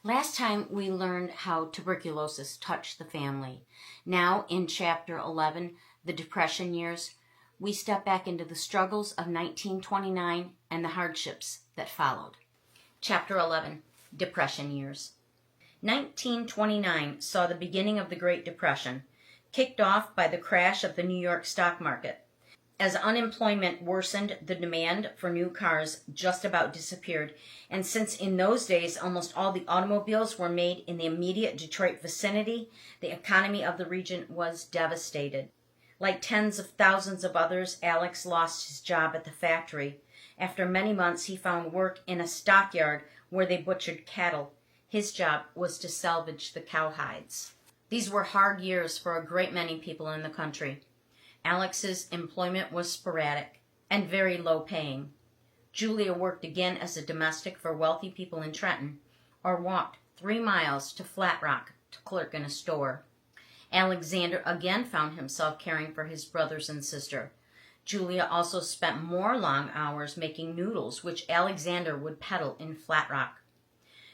Last time we learned how tuberculosis touched the family. Now in Chapter 11, the Depression years, we step back into the struggles of 1929 and the hardships that followed. Chapter 11, Depression years. 1929 saw the beginning of the Great Depression, kicked off by the crash of the New York stock market. As unemployment worsened, the demand for new cars just about disappeared, and since in those days almost all the automobiles were made in the immediate Detroit vicinity, the economy of the region was devastated. Like tens of thousands of others, Alex lost his job at the factory. After many months, he found work in a stockyard where they butchered cattle. His job was to salvage the cowhides. These were hard years for a great many people in the country. Alex's employment was sporadic and very low paying. Julia worked again as a domestic for wealthy people in Trenton, or walked 3 miles to Flat Rock to clerk in a store. Alexander again found himself caring for his brothers and sister. Julia also spent more long hours making noodles, which Alexander would peddle in Flat Rock.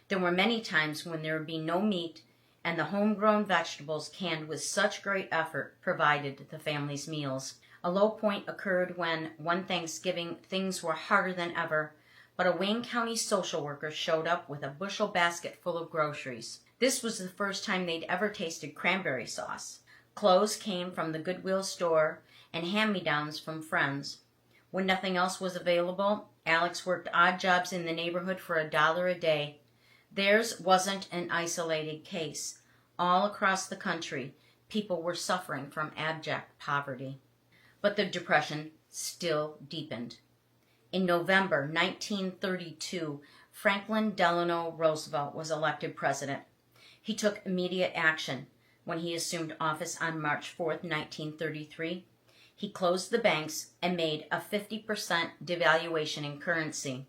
There were many times when there would be no meat, and the homegrown vegetables canned with such great effort provided the family's meals. A low point occurred when, one Thanksgiving, things were harder than ever, but a Wayne County social worker showed up with a bushel basket full of groceries. This was the first time they'd ever tasted cranberry sauce. Clothes came from the Goodwill store and hand-me-downs from friends. When nothing else was available, Alex worked odd jobs in the neighborhood for $1 a day. Theirs wasn't an isolated case. All across the country, people were suffering from abject poverty. But the Depression still deepened. In November 1932, Franklin Delano Roosevelt was elected president. He took immediate action. When he assumed office on March 4, 1933, he closed the banks and made a 50% devaluation in currency.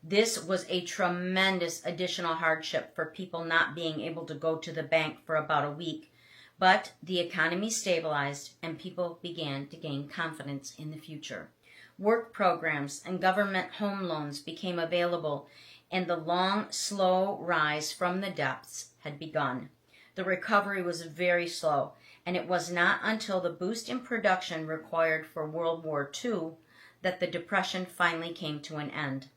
This was a tremendous additional hardship for people not being able to go to the bank for about a week, but the economy stabilized and people began to gain confidence in the future. Work programs and government home loans became available, and the long, slow rise from the depths had begun. The recovery was very slow, and it was not until the boost in production required for World War II that the Depression finally came to an end.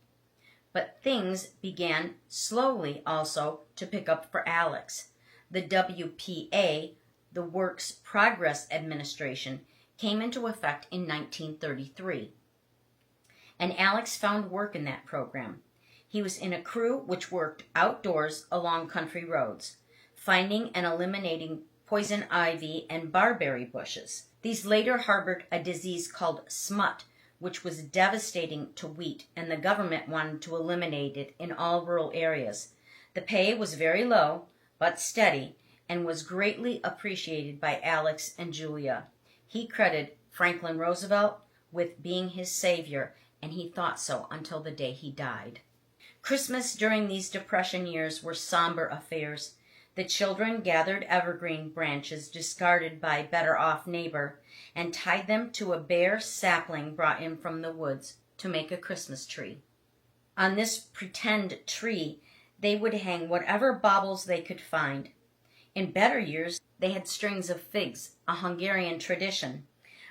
But things began slowly also to pick up for Alex. The WPA, the Works Progress Administration, came into effect in 1933. And Alex found work in that program. He was in a crew which worked outdoors along country roads, finding and eliminating poison ivy and barberry bushes. These later harbored a disease called smut, which was devastating to wheat, and the government wanted to eliminate it in all rural areas. The pay was very low, but steady, and was greatly appreciated by Alex and Julia. He credited Franklin Roosevelt with being his savior, and he thought so until the day he died. Christmas during these Depression years were somber affairs. The children gathered evergreen branches discarded by a better-off neighbor and tied them to a bare sapling brought in from the woods to make a Christmas tree. On this pretend tree, they would hang whatever baubles they could find. In better years, they had strings of figs, a Hungarian tradition.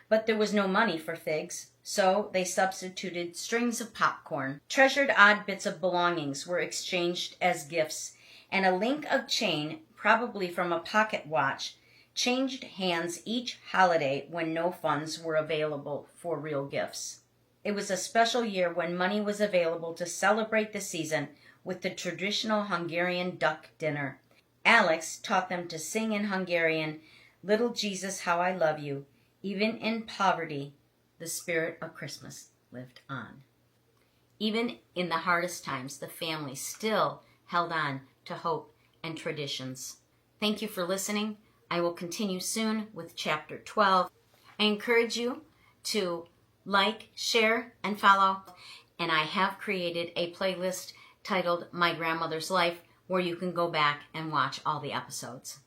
But there was no money for figs, so they substituted strings of popcorn. Treasured odd bits of belongings were exchanged as gifts, and a link of chain, probably from a pocket watch, changed hands each holiday when no funds were available for real gifts. It was a special year when money was available to celebrate the season with the traditional Hungarian duck dinner. Alex taught them to sing in Hungarian, "Little Jesus, how I love you." Even in poverty, the spirit of Christmas lived on. Even in the hardest times, the family still held on to hope and traditions. Thank you for listening. I will continue soon with Chapter 12. I encourage you to like, share, and follow. And I have created a playlist titled My Grandmother's Life where you can go back and watch all the episodes.